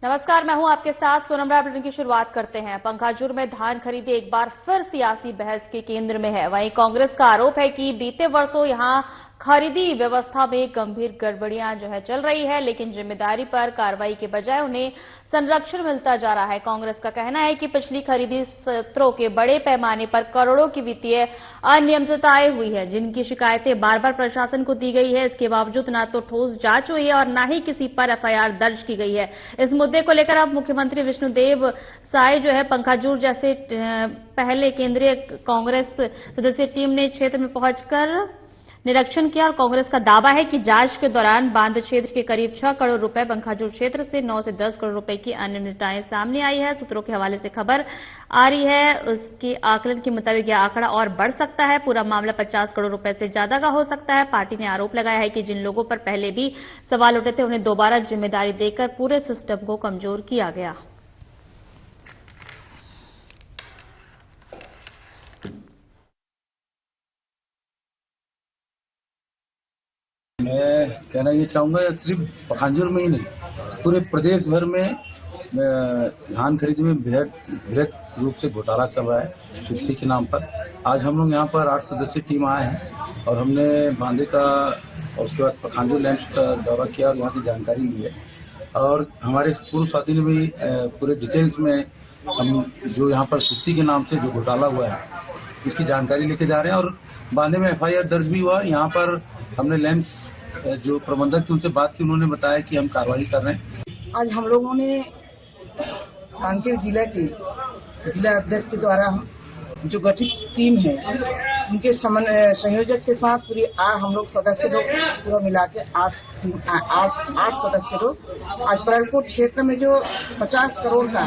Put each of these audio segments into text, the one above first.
नमस्कार, मैं हूं आपके साथ सोनम राय। बुलेटिन की शुरुआत करते हैं। पंखाजुर में धान खरीदी एक बार फिर सियासी बहस के केंद्र में है। वहीं कांग्रेस का आरोप है कि बीते वर्षों यहां खरीदी व्यवस्था में गंभीर गड़बड़ियां चल रही है, लेकिन जिम्मेदारी पर कार्रवाई के बजाय उन्हें संरक्षण मिलता जा रहा है। कांग्रेस का कहना है कि पिछली खरीदी सत्रों के बड़े पैमाने पर करोड़ों की वित्तीय अनियमितताएं हुई है, जिनकी शिकायतें बार बार प्रशासन को दी गई है। इसके बावजूद न तो ठोस जांच हुई है और न ही किसी पर एफआईआर दर्ज की गई है। इस मुद्दे को लेकर अब मुख्यमंत्री विष्णुदेव साय पंखाजुर जैसे पहले केंद्रीय कांग्रेस सदस्य टीम ने क्षेत्र में पहुंचकर निरीक्षण किया और कांग्रेस का दावा है कि जांच के दौरान बांध क्षेत्र के करीब 6 करोड़ रुपए, पंखाजुर क्षेत्र से 9 से 10 करोड़ रुपए की अनियमितताएं सामने आई है। सूत्रों के हवाले से खबर आ रही है, उसके आकलन के मुताबिक यह आंकड़ा और बढ़ सकता है। पूरा मामला 50 करोड़ रुपए से ज्यादा का हो सकता है। पार्टी ने आरोप लगाया है कि जिन लोगों पर पहले भी सवाल उठे थे, उन्हें दोबारा जिम्मेदारी देकर पूरे सिस्टम को कमजोर किया गया। मैं कहना ये चाहूंगा सिर्फ पंखाजुर में ही नहीं, पूरे प्रदेश भर में धान खरीदी में बृहद रूप से घोटाला चल रहा है सुस्ती के नाम पर। आज हम लोग यहाँ पर 8 सदस्यीय टीम आए हैं और हमने बांधे का और उसके बाद पंखाजुर लैंड का दौरा किया और यहाँ से जानकारी ली है। और हमारे पूर्व साथी ने भी पूरे डिटेल्स में हम जो यहाँ पर सुस्ती के नाम से जो घोटाला हुआ है इसकी जानकारी लेके जा रहे हैं। और बांधे में एफआईआर दर्ज भी हुआ। यहाँ पर हमने लैंड जो प्रबंधक थे उनसे बात की, उन्होंने बताया कि हम कार्रवाई कर रहे हैं। आज हम लोगों ने कांकेर जिला के जिला अध्यक्ष के द्वारा जो गठित टीम है उनके संयोजक के साथ पूरी हम लोग सदस्य लोग पूरा मिला के 8 सदस्य लोग आज परालकोट क्षेत्र में जो 50 करोड़ का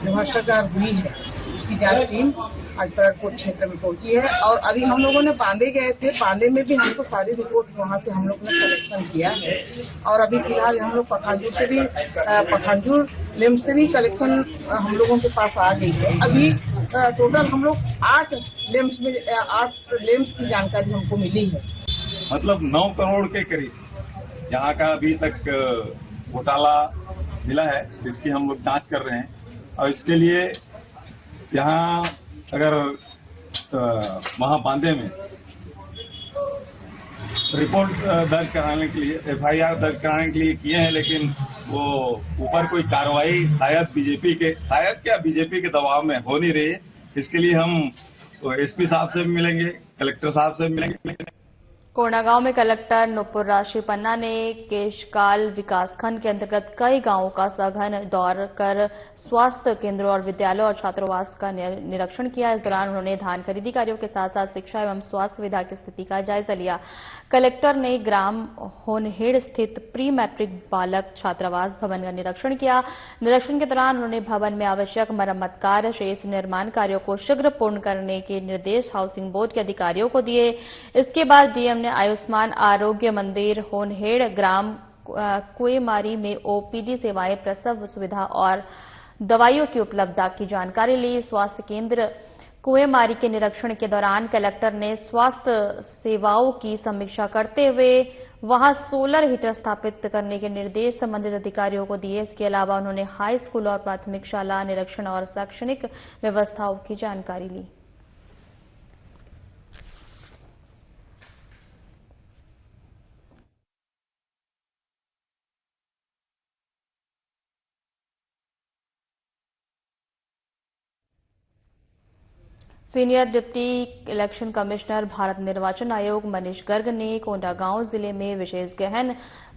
भ्रष्टाचार हुई है उसकी जांच टीम आज परालकोट क्षेत्र में पहुंची है। और अभी हम लोगों ने बांधे गए थे, बांधे में भी हमको सारी रिपोर्ट वहां से हम लोग ने कलेक्शन किया है। और अभी फिलहाल हम लोग पंखाजुर लेम्प से भी कलेक्शन हम लोगों के पास आ गई है। अभी टोटल हम लोग 8 लेम्प्स की जानकारी हमको मिली है। मतलब 9 करोड़ के करीब यहाँ का अभी तक घोटाला मिला है, इसकी हम लोग जांच कर रहे हैं। और इसके लिए यहाँ अगर वहां बांधे में रिपोर्ट दर्ज कराने के लिए एफआईआर दर्ज कराने के लिए किए हैं, लेकिन वो ऊपर कोई कार्रवाई शायद बीजेपी के दबाव में हो नहीं रही है। इसके लिए हम एसपी साहब से भी मिलेंगे, कलेक्टर साहब से भी मिलेंगे। कोंडागांव में कलेक्टर नुपुर राशि पन्ना ने केशकाल विकासखंड के अंतर्गत कई गांवों का सघन दौर कर स्वास्थ्य केंद्रों और विद्यालयों और छात्रावास का निरीक्षण किया। इस दौरान उन्होंने धान खरीदी कार्यों के साथ साथ शिक्षा एवं स्वास्थ्य सुविधा की स्थिति का जायजा लिया। कलेक्टर ने ग्राम होनहेड़ स्थित प्री मैट्रिक बालक छात्रावास भवन का निरीक्षण किया। निरीक्षण के दौरान उन्होंने भवन में आवश्यक मरम्मत कार्य, शेष निर्माण कार्यों को शीघ्र पूर्ण करने के निर्देश हाउसिंग बोर्ड के अधिकारियों को दिए। इसके बाद डीएम ने आयुष्मान आरोग्य मंदिर होनहेड़ ग्राम कुएमारी में ओपीडी सेवाएं, प्रसव सुविधा और दवाइयों की उपलब्धता की जानकारी ली। स्वास्थ्य केंद्र कुएमारी के निरीक्षण के दौरान कलेक्टर ने स्वास्थ्य सेवाओं की समीक्षा करते हुए वहां सोलर हीटर स्थापित करने के निर्देश संबंधित अधिकारियों को दिए। इसके अलावा उन्होंने हाई स्कूल और प्राथमिक शाला निरीक्षण और शैक्षणिक व्यवस्थाओं की जानकारी ली। Senior deputy election commissioner Bharat निर्वाचन आयोग मनीष गर्ग ने कोंडागांव जिले में विशेष गहन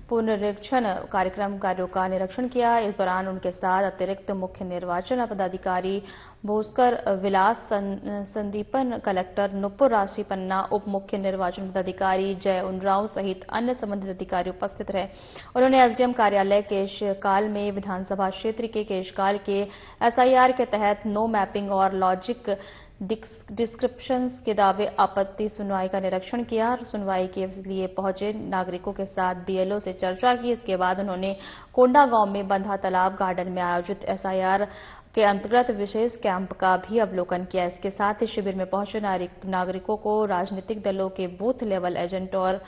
पुनरीक्षण कार्यक्रम कार्यों का निरीक्षण किया। इस दौरान उनके साथ अतिरिक्त मुख्य निर्वाचन पदाधिकारी भूस्कर विलास संदीपन, कलेक्टर नुपुर राशि पन्ना, उप मुख्य निर्वाचन पदाधिकारी जय उनराव सहित अन्य संबंधित अधिकारी उपस्थित रहे। उन्होंने एसडीएम कार्यालय केशकाल में विधानसभा क्षेत्र के केशकाल के एसआईआर के तहत नो मैपिंग और लॉजिक डिस्क्रिप्शंस के दावे आपत्ति सुनवाई का निरीक्षण किया। सुनवाई के लिए पहुंचे नागरिकों के साथ बीएलओ से चर्चा की। इसके बाद उन्होंने कोंडागांव में बंधा तालाब गार्डन में आयोजित एसआईआर के अंतर्गत विशेष कैंप का भी अवलोकन किया। इसके साथ ही शिविर में पहुंचे नागरिकों को राजनीतिक दलों के बूथ लेवल एजेंट और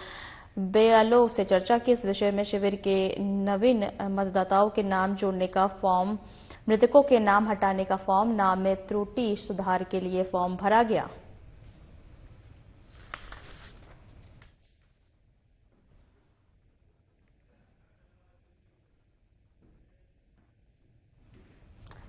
BLO से चर्चा की। इस विषय में शिविर के नवीन मतदाताओं के नाम जोड़ने का फॉर्म, मृतकों के नाम हटाने का फॉर्म, नाम में त्रुटि सुधार के लिए फॉर्म भरा गया।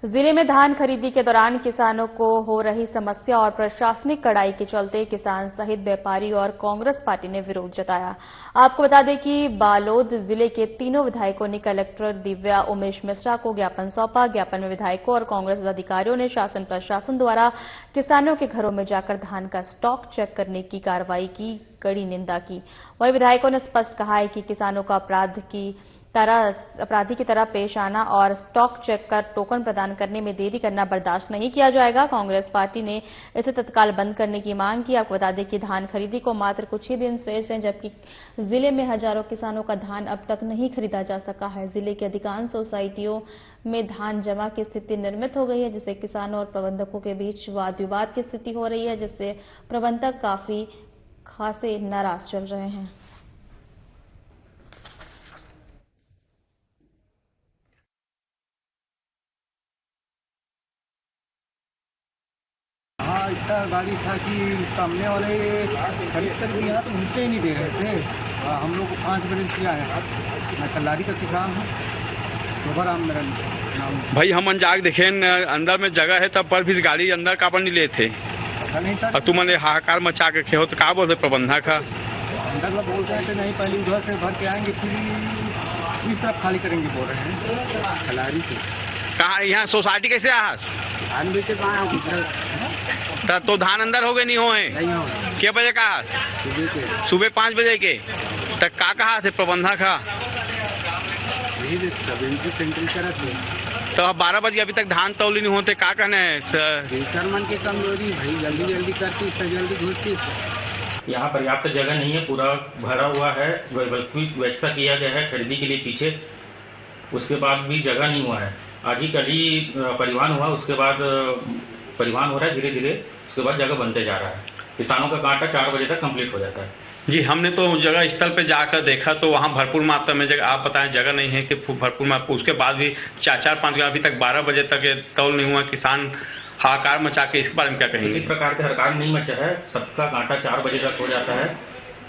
जिले में धान खरीदी के दौरान किसानों को हो रही समस्या और प्रशासनिक कड़ाई के चलते किसान सहित व्यापारी और कांग्रेस पार्टी ने विरोध जताया। आपको बता दें कि बालोद जिले के तीनों विधायकों ने कलेक्टर दिव्या उमेश मिश्रा को ज्ञापन सौंपा। ज्ञापन में विधायकों और कांग्रेस पदाधिकारियों ने शासन प्रशासन द्वारा किसानों के घरों में जाकर धान का स्टॉक चेक करने की कार्रवाई की कड़ी निंदा की। वहीं विधायकों ने स्पष्ट कहा है कि किसानों को अपराधी की तरह पेश आना और स्टॉक चेक कर टोकन प्रदान करने में देरी करना बर्दाश्त नहीं किया जाएगा। कांग्रेस पार्टी ने इसे तत्काल बंद करने की मांग की। आपको बता दें कि धान खरीदी को मात्र कुछ ही दिन शेष हैं, जबकि जिले में हजारों किसानों का धान अब तक नहीं खरीदा जा सका है। जिले की अधिकांश सोसाइटियों में धान जमा की स्थिति निर्मित हो गई है, जिससे किसानों और प्रबंधकों के बीच वाद विवाद की स्थिति हो रही है, जिससे प्रबंधक काफी खासे नाराज चल रहे हैं। हाँ, ऐसा गाड़ी था कि सामने वाले खरीद कर भी यहाँ तो घुसते ही नहीं दे रहे थे। हम लोग को 5 बजे किया है। मैं कल्लारी का किसान हूँ, शोभाराम मेरा नाम। भाई हम अनजाग देखे अंदर में जगह है तब पर भी गाड़ी अंदर का पर नहीं ले थे। नहीं सर, और तुमने हाहाकार मचा के हो तो क्या बोलते प्रबंधक का? अंदर लोग बोल रहे थे नहीं, पहले उधर से भर के आएंगे फिर इस तरफ खाली करेंगे बोल रहे हैं। कल्लारी से कहाँ यहाँ सोसाइटी कैसे आहस? धान बेचे तो धान अंदर हो गए नहीं हुए? क्या बजे का? सुबह 5 बजे के तक का कहा थे प्रबंधक का? तो 12 बजे अभी तक धान तौली नहीं होते, क्या कहना है सर? मन की कमजोरी भाई, जल्दी जल्दी करती जल्दी घुसती। यहाँ पर्याप्त जगह नहीं है, पूरा भरा हुआ है। व्यवस्था किया गया है खरीदी के लिए पीछे, उसके बाद भी जगह नहीं हुआ है। आज ही कल ही परिवहन हुआ, उसके बाद परिवहन हो रहा है धीरे धीरे, उसके बाद जगह बनते जा रहा है। किसानों का कांटा 4 बजे तक कंप्लीट हो जाता है। जी, हमने तो जगह स्थल पे जाकर देखा तो वहाँ भरपूर मात्रा में जगह, आप बताएं जगह नहीं है कि भरपूर मात्रा, उसके बाद भी 4-5 अभी तक 12 बजे तक तौल नहीं हुआ। किसान हाहाकार मचा के, इसके बारे में क्या कहेंगे? किसी प्रकार के हड़कान नहीं मचा है, सबका कांटा 4 बजे तक हो जाता है।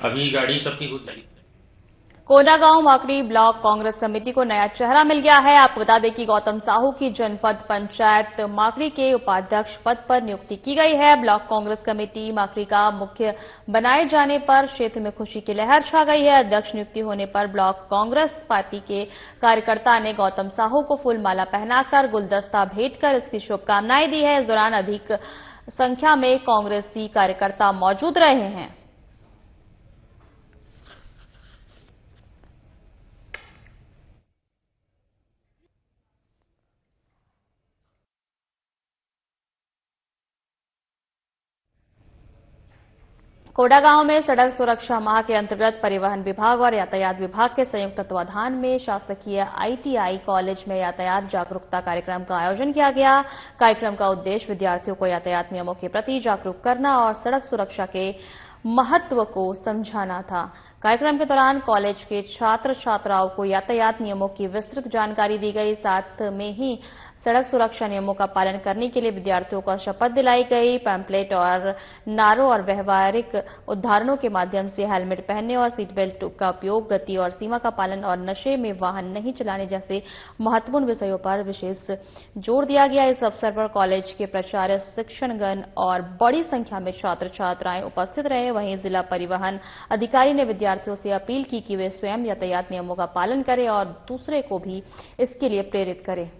अभी गाड़ी सबकी घुस चली। कोंडागांव माकड़ी ब्लॉक कांग्रेस कमेटी को नया चेहरा मिल गया है। आपको बता दें कि गौतम साहू की जनपद पंचायत माकड़ी के उपाध्यक्ष पद पर नियुक्ति की गई है। ब्लॉक कांग्रेस कमेटी माकड़ी का मुख्य बनाए जाने पर क्षेत्र में खुशी की लहर छा गई है। अध्यक्ष नियुक्ति होने पर ब्लॉक कांग्रेस पार्टी के कार्यकर्ता ने गौतम साहू को फूलमाला पहनाकर गुलदस्ता भेंट कर इसकी शुभकामनाएं दी है। इस दौरान अधिक संख्या में कांग्रेसी कार्यकर्ता मौजूद रहे हैं। कोंडागांव में सड़क सुरक्षा माह के अंतर्गत परिवहन विभाग और यातायात विभाग के संयुक्त तत्वाधान में शासकीय ITI कॉलेज में यातायात जागरूकता कार्यक्रम का आयोजन किया गया। कार्यक्रम का उद्देश्य विद्यार्थियों को यातायात नियमों के प्रति जागरूक करना और सड़क सुरक्षा के महत्व को समझाना था। कार्यक्रम के दौरान कॉलेज के छात्र छात्राओं को यातायात नियमों की विस्तृत जानकारी दी गई। साथ में ही सड़क सुरक्षा नियमों का पालन करने के लिए विद्यार्थियों को शपथ दिलाई गई। पैम्पलेट और नारों और व्यवहारिक उदाहरणों के माध्यम से हेलमेट पहनने और सीट बेल्ट का उपयोग, गति और सीमा का पालन और नशे में वाहन नहीं चलाने जैसे महत्वपूर्ण विषयों पर विशेष जोर दिया गया। इस अवसर पर कॉलेज के प्राचार्य, शिक्षकगण और बड़ी संख्या में छात्र छात्राएं उपस्थित रहे। वहीं जिला परिवहन अधिकारी ने विद्यार्थियों से अपील की कि वे स्वयं यातायात नियमों का पालन करें और दूसरे को भी इसके लिए प्रेरित करें।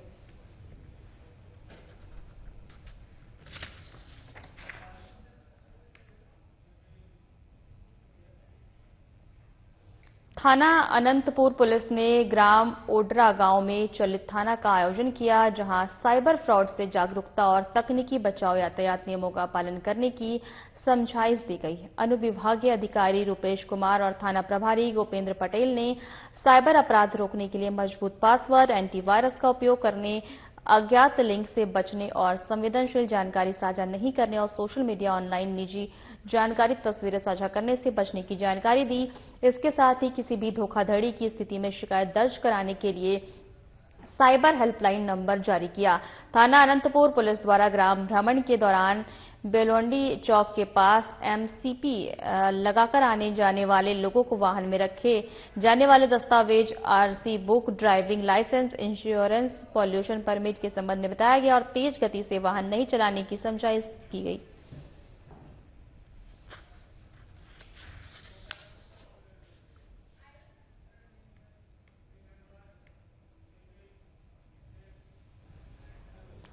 थाना अनंतपुर पुलिस ने ग्राम ओडरा गांव में चलित थाना का आयोजन किया, जहां साइबर फ्रॉड से जागरूकता और तकनीकी बचाव यातायात नियमों का पालन करने की समझाइश दी गई। अनुविभागीय अधिकारी रूपेश कुमार और थाना प्रभारी गोपेंद्र पटेल ने साइबर अपराध रोकने के लिए मजबूत पासवर्ड, एंटीवायरस का उपयोग करने, अज्ञात लिंक से बचने और संवेदनशील जानकारी साझा नहीं करने और सोशल मीडिया, ऑनलाइन निजी जानकारी तस्वीरें साझा करने से बचने की जानकारी दी। इसके साथ ही किसी भी धोखाधड़ी की स्थिति में शिकायत दर्ज कराने के लिए साइबर हेल्पलाइन नंबर जारी किया। थाना अनंतपुर पुलिस द्वारा ग्राम भ्रमण के दौरान बेलोंडी चौक के पास एमसीपी लगाकर आने जाने वाले लोगों को वाहन में रखे जाने वाले दस्तावेज, RC book, driving licence, insurance, pollution permit के संबंध में बताया गया और तेज गति से वाहन नहीं चलाने की समझाइश की गई।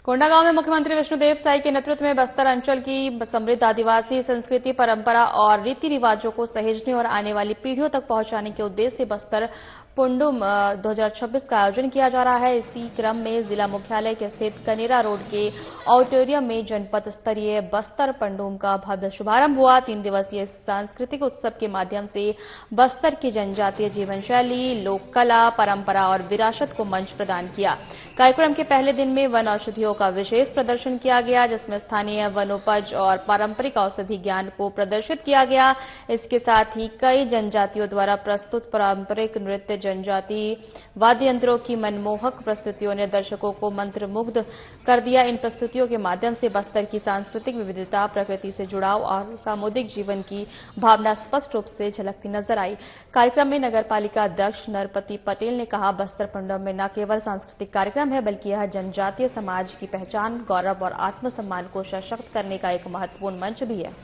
कोंडागांव में मुख्यमंत्री विष्णुदेव साई के नेतृत्व में बस्तर अंचल की समृद्ध आदिवासी संस्कृति, परंपरा और रीति रिवाजों को सहेजने और आने वाली पीढ़ियों तक पहुंचाने के उद्देश्य से बस्तर पुंडुम 2026 का आयोजन किया जा रहा है। इसी क्रम में जिला मुख्यालय के स्थित कनेरा रोड के ऑडिटोरियम में जनपद स्तरीय बस्तर पंडुम का भव्य शुभारंभ हुआ। 3 दिवसीय सांस्कृतिक उत्सव के माध्यम से बस्तर की जनजातीय जीवन शैली, लोक कला, परंपरा और विरासत को मंच प्रदान किया। कार्यक्रम के पहले दिन में वन औषधियों का विशेष प्रदर्शन किया गया, जिसमें स्थानीय वनोपज और पारंपरिक औषधि ज्ञान को प्रदर्शित किया गया। इसके साथ ही कई जनजातियों द्वारा प्रस्तुत पारंपरिक नृत्य, जनजाति वाद्य यंत्रों की मनमोहक प्रस्तुतियों ने दर्शकों को मंत्रमुग्ध कर दिया। इन प्रस्तुतियों के माध्यम से बस्तर की सांस्कृतिक विविधता, प्रकृति से जुड़ाव और सामुदायिक जीवन की भावना स्पष्ट रूप से झलकती नजर आई। कार्यक्रम में नगरपालिका अध्यक्ष नरपति पटेल ने कहा, बस्तर पंडुम में न केवल सांस्कृतिक कार्यक्रम है, बल्कि यह जनजातीय समाज की पहचान, गौरव और आत्मसम्मान को सशक्त करने का एक महत्वपूर्ण मंच भी है।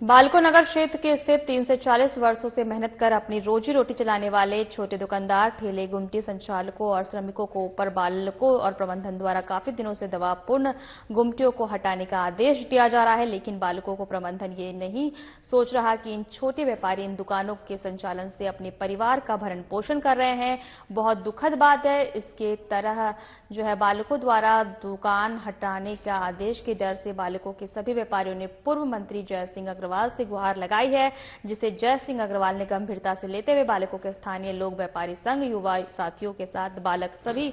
बालको नगर क्षेत्र के स्थित 3 से 40 वर्षों से मेहनत कर अपनी रोजी रोटी चलाने वाले छोटे दुकानदार, ठेले, गुमटी संचालकों और श्रमिकों को ऊपर बालकों और प्रबंधन द्वारा काफी दिनों से दबावपूर्ण गुमटियों को हटाने का आदेश दिया जा रहा है, लेकिन बालकों को प्रबंधन ये नहीं सोच रहा कि इन छोटे व्यापारी इन दुकानों के संचालन से अपने परिवार का भरण पोषण कर रहे हैं। बहुत दुखद बात है। इसके तरह जो है बालकों द्वारा दुकान हटाने का आदेश के डर से बालकों के सभी व्यापारियों ने पूर्व मंत्री जय सिंह अग्रवाल से गुहार लगाई है, जिसे जय सिंह अग्रवाल ने गंभीरता से लेते हुए बालकों के स्थानीय लोक व्यापारी संघ, युवा साथियों के साथ बालक सभी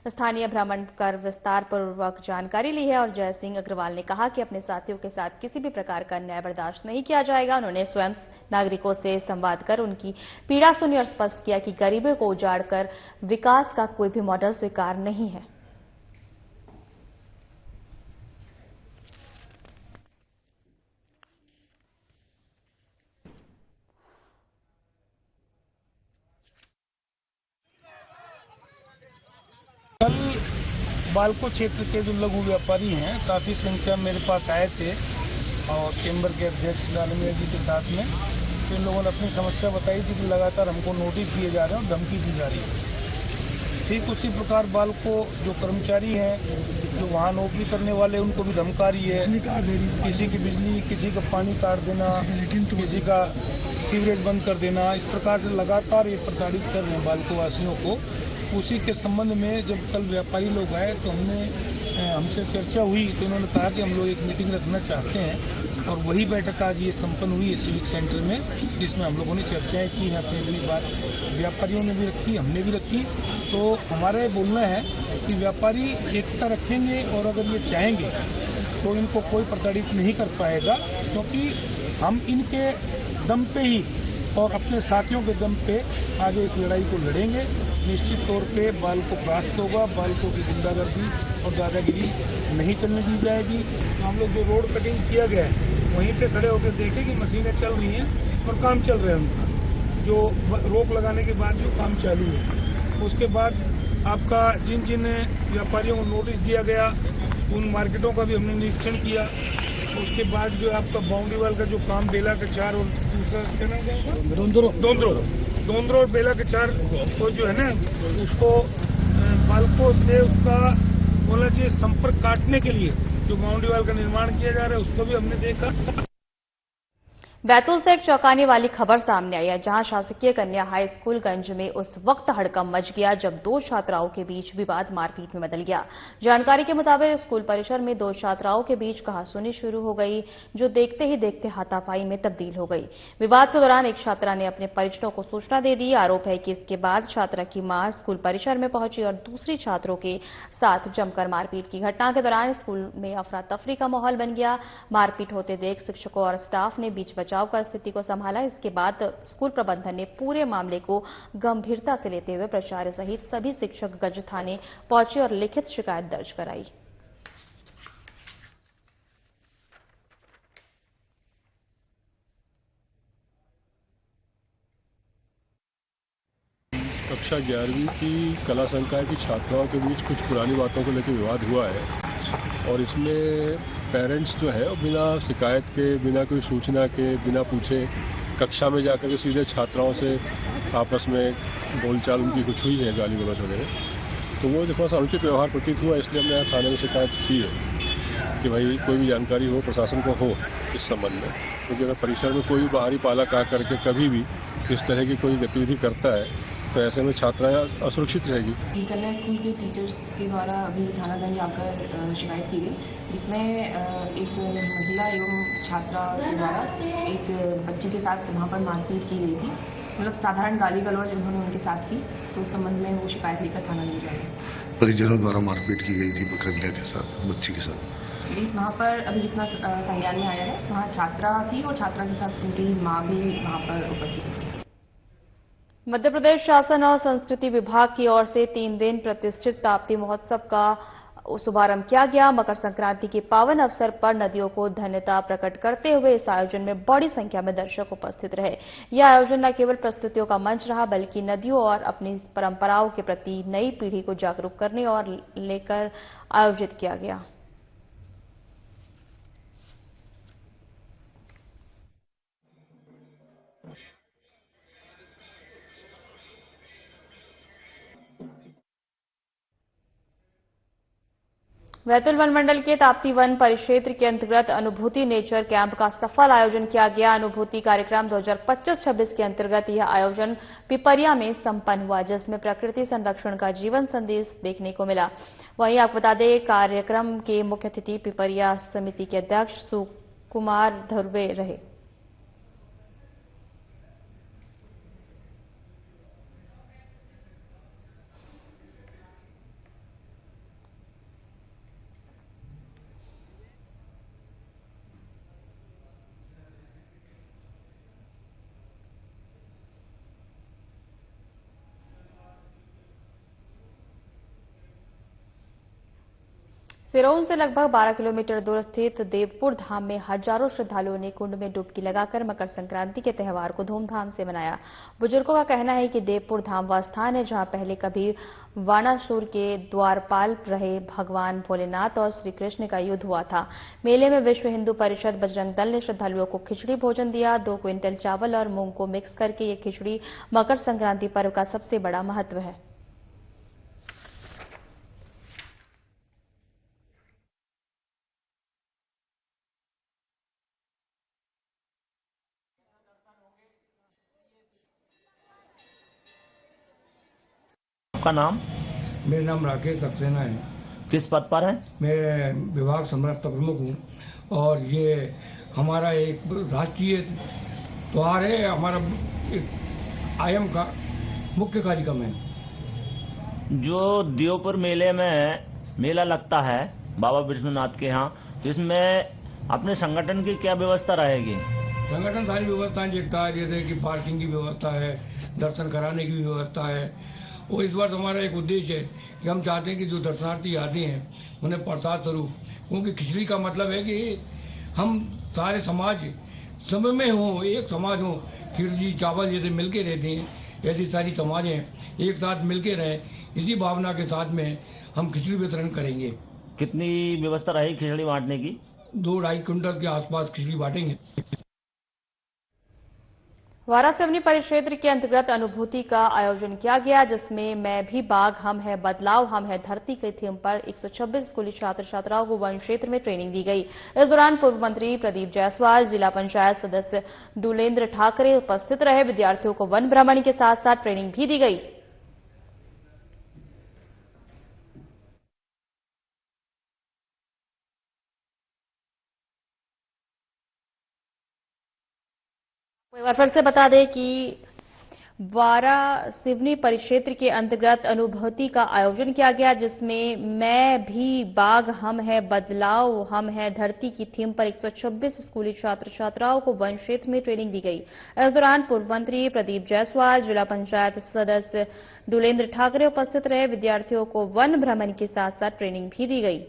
स्थानीय भ्रमण कर विस्तार पूर्वक जानकारी ली है। और जय सिंह अग्रवाल ने कहा कि अपने साथियों के साथ किसी भी प्रकार का अन्याय बर्दाश्त नहीं किया जाएगा। उन्होंने स्वयं नागरिकों से संवाद कर उनकी पीड़ा सुनी और स्पष्ट किया कि गरीबों को उजाड़कर विकास का कोई भी मॉडल स्वीकार नहीं है। कल बालको क्षेत्र के जो लघु व्यापारी हैं काफी संख्या में मेरे पास आए थे और चैम्बर के अध्यक्ष लालमिया जी के साथ में, तो इन लोगों ने अपनी समस्या बताई थी कि लगातार हमको नोटिस दिए जा रहे हैं और धमकी दी जा रही है। ठीक उसी प्रकार बालको जो कर्मचारी हैं, जो वहाँ नौकरी करने वाले, उनको भी धमका रही है। किसी की बिजली, किसी का पानी काट देना, किसी का सीवरेज बंद कर देना, इस प्रकार से लगातार ये प्रताड़ित कर रहे हैं बालको वासियों को। उसी के संबंध में जब कल व्यापारी लोग आए तो हमसे चर्चा हुई, तो उन्होंने कहा कि हम लोग एक मीटिंग रखना चाहते हैं और वही बैठक आज ये संपन्न हुई है सिविक सेंटर में, जिसमें हम लोगों ने चर्चाएं की हैं। अपनी अपनी बात व्यापारियों ने भी रखी, हमने भी रखी। तो हमारा ये बोलना है कि व्यापारी एकता रखेंगे और अगर ये चाहेंगे तो इनको कोई प्रताड़ित नहीं कर पाएगा, क्योंकि हम इनके दम पे ही और अपने साथियों के दम पे आगे इस लड़ाई को लड़ेंगे। निश्चित तौर पे बालको परास्त होगा, बालकों की गुंडागर्दी और दादागिरी नहीं चलने दी जाएगी। हम लोग जो रोड कटिंग किया गया है वहीं पे खड़े होकर देखें कि मशीनें चल रही हैं और काम चल रहा है उनका, जो रोक लगाने के बाद जो काम चालू है। उसके बाद आपका जिन जिन व्यापारियों को नोटिस दिया गया उन मार्केटों का भी हमने निरीक्षण किया। उसके बाद जो आपका बाउंड्री वाल का जो काम बेला के 4 और दूसरा क्या नाम है दोंदरो और बेला के 4 तो जो है ना उसको बालकों से उसका बोलना चाहिए संपर्क काटने के लिए जो बाउंड्री वाल का निर्माण किया जा रहा है उसको भी हमने देखा। बैतूल से एक चौंकाने वाली खबर सामने आई है, जहां शासकीय कन्या हाई स्कूल गंज में उस वक्त हड़कंप मच गया जब दो छात्राओं के बीच विवाद मारपीट में बदल गया। जानकारी के मुताबिक स्कूल परिसर में दो छात्राओं के बीच कहासुनी शुरू हो गई, जो देखते ही देखते हाथापाई में तब्दील हो गई। विवाद के दौरान एक छात्रा ने अपने परिजनों को सूचना दे दी। आरोप है कि इसके बाद छात्रा की मां स्कूल परिसर में पहुंची और दूसरी छात्रों के साथ जमकर मारपीट की। घटना के दौरान स्कूल में अफरा तफरी का माहौल बन गया। मारपीट होते देख शिक्षकों और स्टाफ ने बीच बचाव कर स्थिति को संभाला। इसके बाद स्कूल प्रबंधन ने पूरे मामले को गंभीरता से लेते हुए प्राचार्य सहित सभी शिक्षक गंज थाने पहुंचे और लिखित शिकायत दर्ज कराई। कक्षा 11वीं की कला संकाय की छात्राओं के बीच कुछ पुरानी बातों को लेकर विवाद हुआ है और इसमें पेरेंट्स जो है बिना शिकायत के, बिना कोई सूचना के, बिना पूछे कक्षा में जाकर के सीधे छात्राओं से आपस में बोलचाल उनकी कुछ हुई है, गाली गलौज वगैरह। तो वो थोड़ा सा अनुचित व्यवहार प्रतीत हुआ, इसलिए हमने थाने में शिकायत की है कि भाई कोई भी जानकारी हो प्रशासन को हो इस संबंध में, क्योंकि अगर परिसर में कोई भी बाहरी पाला का करके कभी भी इस तरह की कोई गतिविधि करता है तो ऐसे में छात्राएं असुरक्षित रहेगी। कन्या स्कूल के टीचर्स के द्वारा अभी थानागंज आकर शिकायत की गई, जिसमें एक महिला एवं छात्रा के द्वारा एक बच्चे के साथ वहां पर मारपीट की गई थी। मतलब साधारण गाली गलौज उन्होंने उनके साथ की, तो उस संबंध में वो शिकायत लेकर थानागंज आए। परिजनों द्वारा मारपीट की गई थी कन्या के साथ, बच्ची के साथ। वहाँ पर अभी जितना संज्ञान में आया है, वहाँ छात्रा थी और छात्रा के साथ उनकी माँ भी वहाँ पर उपस्थित थी। मध्य प्रदेश शासन और संस्कृति विभाग की ओर से 3 दिन प्रतिष्ठित ताप्ती महोत्सव का शुभारंभ किया गया। मकर संक्रांति के पावन अवसर पर नदियों को धन्यता प्रकट करते हुए इस आयोजन में बड़ी संख्या में दर्शक उपस्थित रहे। यह आयोजन न केवल प्रस्तुतियों का मंच रहा, बल्कि नदियों और अपनी परंपराओं के प्रति नई पीढ़ी को जागरूक करने और लेकर आयोजित किया गया। बैतूल वन मंडल के ताप्ती वन परिक्षेत्र के अंतर्गत अनुभूति नेचर कैंप का सफल आयोजन किया गया। अनुभूति कार्यक्रम 2025-26 के अंतर्गत यह आयोजन पिपरिया में संपन्न हुआ, जिसमें प्रकृति संरक्षण का जीवन संदेश देखने को मिला। वहीं आपको बता दें, कार्यक्रम के मुख्य अतिथि पिपरिया समिति के अध्यक्ष सुकुमार धुर्वे रहे। सिरोंज से लगभग 12 किलोमीटर दूर स्थित देवपुर धाम में हजारों श्रद्धालुओं ने कुंड में डुबकी लगाकर मकर संक्रांति के त्यौहार को धूमधाम से मनाया। बुजुर्गों का कहना है कि देवपुर धाम वह स्थान है जहां पहले कभी वाणासुर के द्वारपाल रहे भगवान भोलेनाथ और श्री कृष्ण का युद्ध हुआ था। मेले में विश्व हिंदू परिषद बजरंग दल ने श्रद्धालुओं को खिचड़ी भोजन दिया। 2 क्विंटल चावल और मूंग को मिक्स करके ये खिचड़ी मकर संक्रांति पर्व का सबसे बड़ा महत्व है। आपका नाम? मेरा नाम राकेश सक्सेना है। किस पद पर है? मैं विभाग समरसता प्रमुख हूँ और ये हमारा एक राष्ट्रीय त्योहार है, हमारा एक आयम का मुख्य कार्यक्रम है। जो देवपुर मेले में मेला लगता है बाबा विष्णुनाथ के यहाँ, इसमें अपने संगठन की क्या व्यवस्था रहेगी? संगठन सारी व्यवस्थाएं देखता है, जैसे कि पार्किंग की व्यवस्था है, दर्शन कराने की व्यवस्था है। और इस बार हमारा एक उद्देश्य है कि हम चाहते हैं कि जो दर्शनार्थी आते हैं उन्हें प्रसाद स्वरूप, क्योंकि खिचड़ी का मतलब है कि हम सारे समाज समय में हों, एक समाज हो, खिचड़ी चावल जैसे मिलके रहते हैं, ऐसी सारी समाजें एक साथ मिलके रहें, इसी भावना के साथ में हम खिचड़ी वितरण करेंगे। कितनी व्यवस्था रहेगी खिचड़ी बांटने की? 2-2.5 क्विंटल के आसपास खिचड़ी बांटेंगे। वारासिवनी परिक्षेत्र के अंतर्गत अनुभूति का आयोजन किया गया, जिसमें मैं भी बाघ हम है बदलाव हम है धरती के थीम पर 126 स्कूली छात्र छात्राओं को वन क्षेत्र में ट्रेनिंग दी गई। इस दौरान पूर्व मंत्री प्रदीप जायसवाल, जिला पंचायत सदस्य डुलेंद्र ठाकरे उपस्थित रहे। विद्यार्थियों को वन भ्रमण के साथ साथ ट्रेनिंग भी दी गई। एक बार फिर से बता दें कि वारासिवनी परिक्षेत्र के अंतर्गत अनुभूति का आयोजन किया गया, जिसमें मैं भी बाघ हम है बदलाव हम है धरती की थीम पर 126 स्कूली छात्र छात्राओं को वन क्षेत्र में ट्रेनिंग दी गई। इस दौरान पूर्व मंत्री प्रदीप जायसवाल, जिला पंचायत सदस्य डुलेंद्र ठाकरे उपस्थित रहे। विद्यार्थियों को वन भ्रमण के साथ साथ ट्रेनिंग भी दी गई।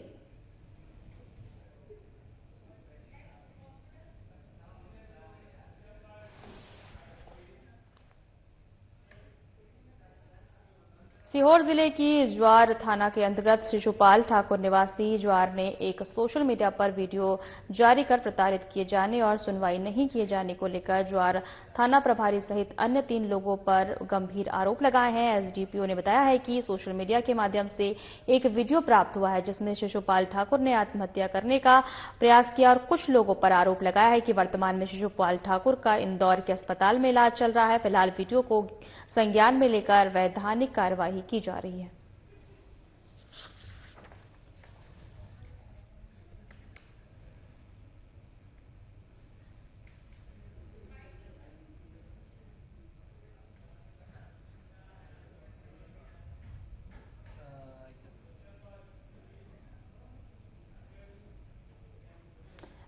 सीहोर जिले की ज्वार थाना के अंतर्गत शिशुपाल ठाकुर निवासी ज्वार ने एक सोशल मीडिया पर वीडियो जारी कर प्रताड़ित किए जाने और सुनवाई नहीं किए जाने को लेकर ज्वार थाना प्रभारी सहित अन्य 3 लोगों पर गंभीर आरोप लगाए हैं। एसडीपीओ ने बताया है कि सोशल मीडिया के माध्यम से एक वीडियो प्राप्त हुआ है, जिसमें शिशुपाल ठाकुर ने आत्महत्या करने का प्रयास किया और कुछ लोगों पर आरोप लगाया है कि वर्तमान में शिशुपाल ठाकुर का इंदौर के अस्पताल में इलाज चल रहा है। फिलहाल वीडियो को संज्ञान में लेकर वैधानिक कार्यवाही की जा रही है।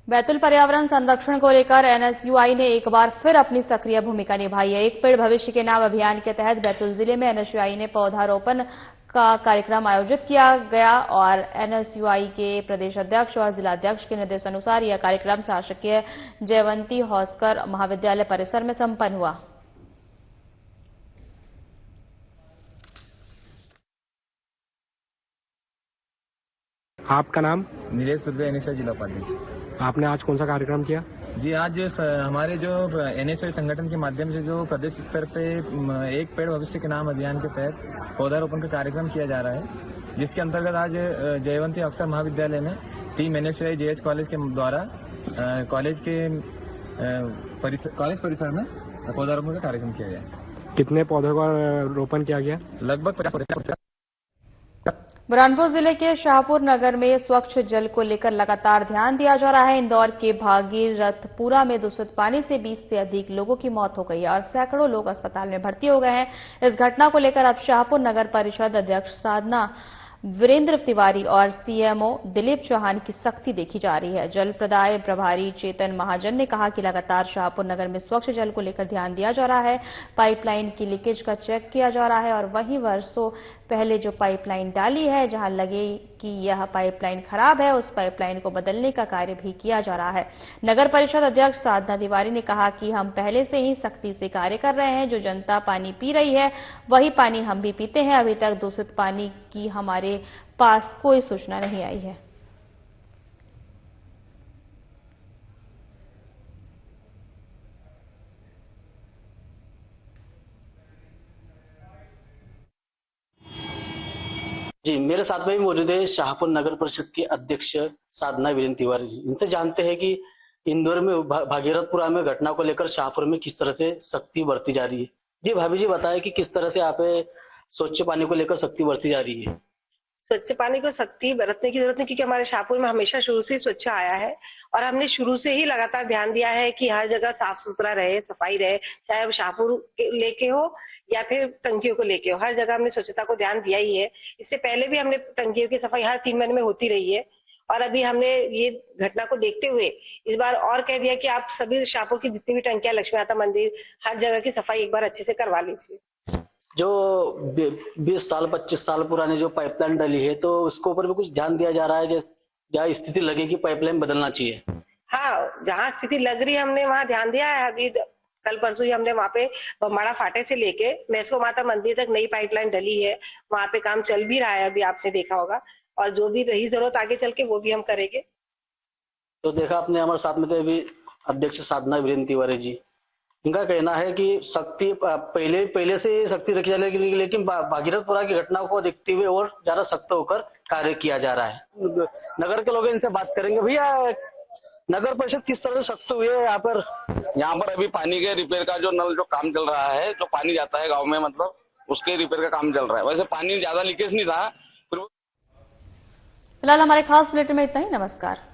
बैतूल पर्यावरण संरक्षण को लेकर एनएसयूआई ने एक बार फिर अपनी सक्रिय भूमिका निभाई है। एक पेड़ भविष्य के नाम अभियान के तहत बैतूल जिले में एनएसयूआई ने पौधारोपण का कार्यक्रम आयोजित किया गया और एनएसयूआई के प्रदेश अध्यक्ष और जिलाध्यक्ष के निर्देशानुसार यह कार्यक्रम शासकीय जयवंती हौसकर महाविद्यालय परिसर में संपन्न हुआ। आपका नाम? नीलेश दुबे, एनएसयूआई जिला उपाध्यक्ष। आपने आज कौन सा कार्यक्रम किया? जी, आज हमारे जो एनएसयूआई संगठन के माध्यम से जो प्रदेश स्तर पे एक पेड़ भविष्य के नाम अभियान के तहत पौधारोपण का कार्यक्रम किया जा रहा है, जिसके अंतर्गत आज जयवंती अक्षर महाविद्यालय में टीम एनएसयूआई जेएच कॉलेज के द्वारा कॉलेज परिसर में पौधारोपण का कार्यक्रम किया गया। कितने पौधों का रोपण किया गया? लगभग 50। बुरहानपुर जिले के शाहपुर नगर में स्वच्छ जल को लेकर लगातार ध्यान दिया जा रहा है। इंदौर के भागीरथपुरा में दूषित पानी से 20 से अधिक लोगों की मौत हो गई और सैकड़ों लोग अस्पताल में भर्ती हो गए हैं। इस घटना को लेकर अब शाहपुर नगर परिषद अध्यक्ष साधना वीरेंद्र तिवारी और सीएमओ दिलीप चौहान की सख्ती देखी जा रही है। जल प्रदाय प्रभारी चेतन महाजन ने कहा कि लगातार शाहपुर नगर में स्वच्छ जल को लेकर ध्यान दिया जा रहा है। पाइपलाइन की लीकेज का चेक किया जा रहा है और वहीं वर्षों पहले जो पाइपलाइन डाली है, जहां लगे कि यह पाइपलाइन खराब है, उस पाइपलाइन को बदलने का कार्य भी किया जा रहा है। नगर परिषद अध्यक्ष साधना तिवारी ने कहा कि हम पहले से ही सख्ती से कार्य कर रहे हैं। जो जनता पानी पी रही है वही पानी हम भी पीते हैं। अभी तक दूषित पानी की हमारे पास कोई सूचना नहीं आई है। जी, मेरे साथ में भी मौजूद है शाहपुर नगर परिषद के अध्यक्ष साधना वीरेंद्र तिवारी जी। इनसे जानते हैं कि इंदौर में भागीरथपुरा में घटना को लेकर शाहपुर में किस तरह से सख्ती बरती जा रही है। जी भाभी जी, बताएं कि किस तरह से यहाँ पे स्वच्छ पानी को लेकर सख्ती बरती जा रही है। स्वच्छ पानी को सख्ती बरतने की जरूरत नहीं, क्योंकि हमारे शाहपुर में हमेशा शुरू से ही स्वच्छ आया है और हमने शुरू से ही लगातार ध्यान दिया है कि हर जगह साफ सुथरा रहे, सफाई रहे, चाहे वो शाहपुर लेके हो या फिर टंकियों को लेके हो। हर जगह हमने स्वच्छता को ध्यान दिया ही है। इससे पहले भी हमने टंकियों की सफाई हर 3 महीने में होती रही है और अभी हमने ये घटना को देखते हुए इस बार और कह दिया कि आप सभी शाहपुर की जितनी भी टंकियां, लक्ष्मी माता मंदिर, हर जगह की सफाई एक बार अच्छे से करवा लीजिए। जो 20 साल 25 साल पुरानी जो पाइपलाइन डली है, तो उसके ऊपर भी कुछ ध्यान दिया जा रहा है? जहाँ स्थिति लगे कि पाइपलाइन बदलना चाहिए। हाँ, जहाँ स्थिति लग रही है हमने वहाँ ध्यान दिया है। अभी कल परसों ही हमने वहाँ पे बमाड़ा फाटे से लेके मैस्को माता मंदिर तक नई पाइपलाइन डली है। वहाँ पे काम चल भी रहा है, अभी आपने देखा होगा, और जो भी रही जरूरत आगे चल के वो भी हम करेंगे। तो देखा आपने, हमारे साथ में थे अभी अध्यक्ष साधना वीरेंद्र तिवारी जी। इनका कहना है कि सख्ती पहले से सख्ती रखी जाने के लिए, लेकिन भागीरथपुरा की घटनाओं को देखते हुए और ज्यादा सख्त होकर कार्य किया जा रहा है। नगर के लोग इनसे बात करेंगे। भैया, नगर परिषद किस तरह से सख्त हुई है यहाँ पर? यहाँ पर अभी पानी के रिपेयर का जो नल जो काम चल रहा है, जो पानी जाता है गांव में, मतलब उसके रिपेयर का काम चल रहा है। वैसे पानी ज्यादा लीकेज नहीं था। फिलहाल हमारे खास बुलेटिन में इतना ही। नमस्कार।